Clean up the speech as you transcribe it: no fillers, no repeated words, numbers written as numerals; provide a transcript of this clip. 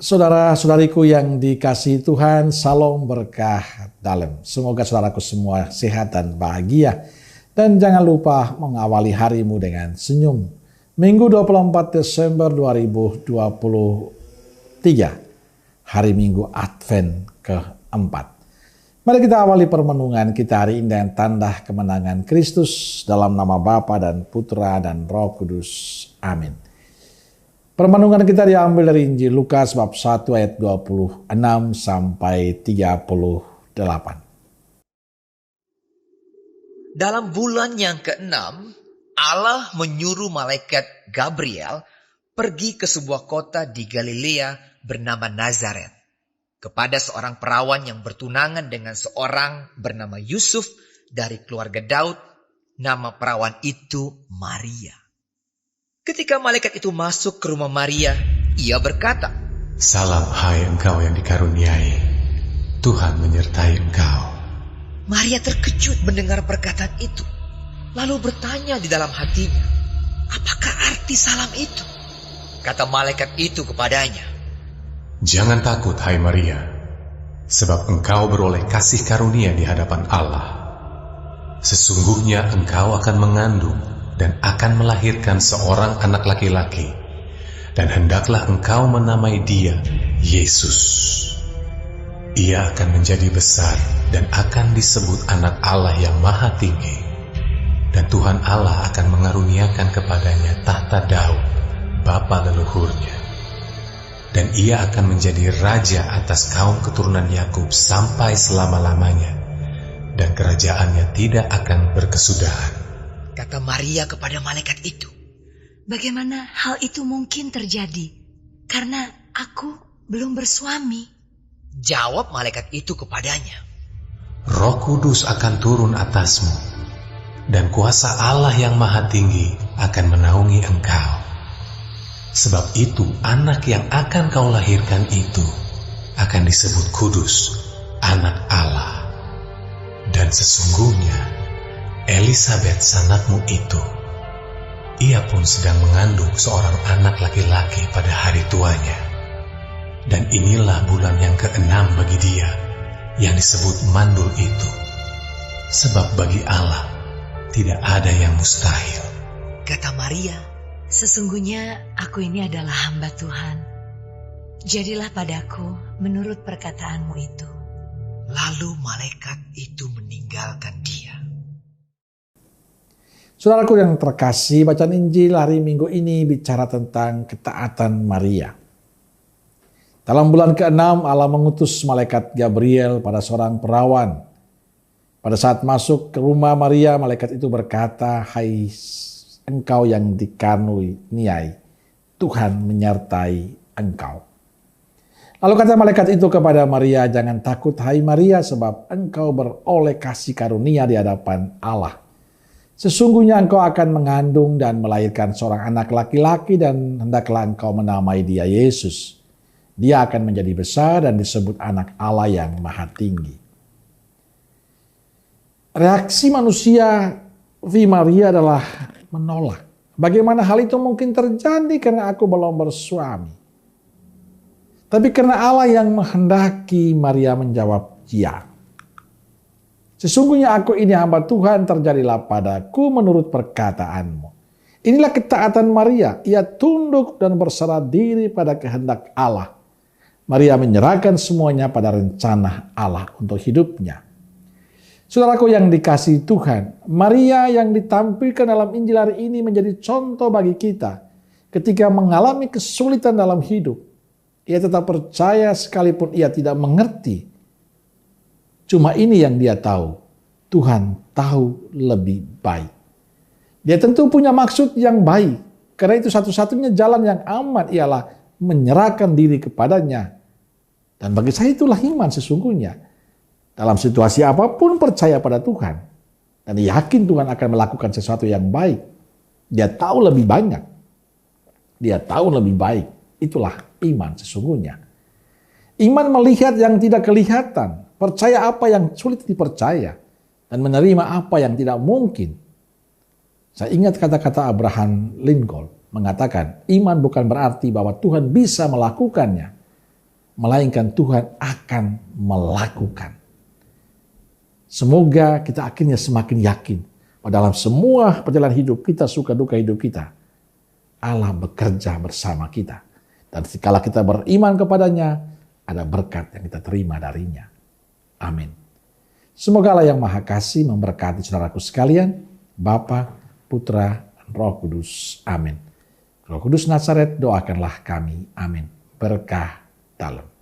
Saudara-saudariku yang dikasihi Tuhan, salam berkah dalam. Semoga saudaraku semua sehat dan bahagia. Dan jangan lupa mengawali harimu dengan senyum. Minggu 24 Desember 2023, hari Minggu Advent keempat. Mari kita awali permenungan kita hari ini dengan tanda kemenangan Kristus dalam nama Bapa dan Putra dan Roh Kudus. Amin. Permenungan kita diambil dari Injil Lukas bab 1 ayat 26 sampai 38. Dalam bulan yang ke-6, Allah menyuruh malaikat Gabriel pergi ke sebuah kota di Galilea bernama Nazaret, kepada seorang perawan yang bertunangan dengan seorang bernama Yusuf dari keluarga Daud. Nama perawan itu Maria. Ketika malaikat itu masuk ke rumah Maria, ia berkata, "Salam hai engkau yang dikaruniai, Tuhan menyertai engkau." Maria terkejut mendengar perkataan itu, lalu bertanya di dalam hatinya, apakah arti salam itu? Kata malaikat itu kepadanya, "Jangan takut hai Maria, sebab engkau beroleh kasih karunia di hadapan Allah. Sesungguhnya engkau akan mengandung dan akan melahirkan seorang anak laki-laki, dan hendaklah engkau menamai dia Yesus. Ia akan menjadi besar dan akan disebut anak Allah yang Maha Tinggi, dan Tuhan Allah akan mengaruniakan kepadanya tahta Daud, bapa leluhurnya. Dan ia akan menjadi raja atas kaum keturunan Yakub sampai selama-lamanya, dan kerajaannya tidak akan berkesudahan." Kata Maria kepada malaikat itu, "Bagaimana hal itu mungkin terjadi? Karena aku belum bersuami." Jawab malaikat itu kepadanya, "Roh Kudus akan turun atasmu, dan kuasa Allah yang Maha Tinggi akan menaungi engkau. Sebab itu anak yang akan kau lahirkan itu akan disebut kudus, anak Allah. Dan sesungguhnya Elisabet sanakmu itu, ia pun sedang mengandung seorang anak laki-laki pada hari tuanya. Dan inilah bulan yang ke-6 bagi dia yang disebut mandul itu. Sebab bagi Allah tidak ada yang mustahil." Kata Maria, "Sesungguhnya aku ini adalah hamba Tuhan. Jadilah padaku menurut perkataanmu itu." Lalu malaikat itu meninggalkan dia. Saudaraku yang terkasih, bacaan Injil hari Minggu ini bicara tentang ketaatan Maria. Dalam bulan ke-6 Allah mengutus malaikat Gabriel pada seorang perawan. Pada saat masuk ke rumah Maria, malaikat itu berkata, "Hai engkau yang dikaruniai, Tuhan menyertai engkau." Lalu kata malaikat itu kepada Maria, "Jangan takut hai Maria, sebab engkau beroleh kasih karunia di hadapan Allah. Sesungguhnya engkau akan mengandung dan melahirkan seorang anak laki-laki, dan hendaklah engkau menamai dia Yesus. Dia akan menjadi besar dan disebut anak Allah yang Maha Tinggi." Reaksi manusia di Maria adalah menolak. Bagaimana hal itu mungkin terjadi karena aku belum bersuami? Tapi karena Allah yang menghendaki, Maria menjawab, "Ya. Sesungguhnya aku ini hamba Tuhan, terjadilah padaku menurut perkataanmu." Inilah ketaatan Maria. Ia tunduk dan berserah diri pada kehendak Allah. Maria menyerahkan semuanya pada rencana Allah untuk hidupnya. Saudaraku yang dikasihi Tuhan, Maria yang ditampilkan dalam Injil hari ini menjadi contoh bagi kita. Ketika mengalami kesulitan dalam hidup, ia tetap percaya sekalipun ia tidak mengerti. Cuma ini yang dia tahu, Tuhan tahu lebih baik. Dia tentu punya maksud yang baik. Karena itu satu-satunya jalan yang aman ialah menyerahkan diri kepadanya. Dan bagi saya itulah iman sesungguhnya. Dalam situasi apapun percaya pada Tuhan. Dan yakin Tuhan akan melakukan sesuatu yang baik. Dia tahu lebih banyak. Dia tahu lebih baik. Itulah iman sesungguhnya. Iman melihat yang tidak kelihatan. Percaya apa yang sulit dipercaya. Dan menerima apa yang tidak mungkin. Saya ingat kata-kata Abraham Lincoln mengatakan, iman bukan berarti bahwa Tuhan bisa melakukannya. melainkan Tuhan akan melakukan. Semoga kita akhirnya semakin yakin bahwa dalam semua perjalanan hidup kita, suka duka hidup kita, Allah bekerja bersama kita. Dan sekala kita beriman kepadanya, ada berkat yang kita terima darinya. Amin. Semoga Allah yang Maha Kasih memberkati saudaraku sekalian, Bapa, Putra, dan Roh Kudus. Amin. Roh Kudus Nazaret, doakanlah kami. Amin. Berkah dalam.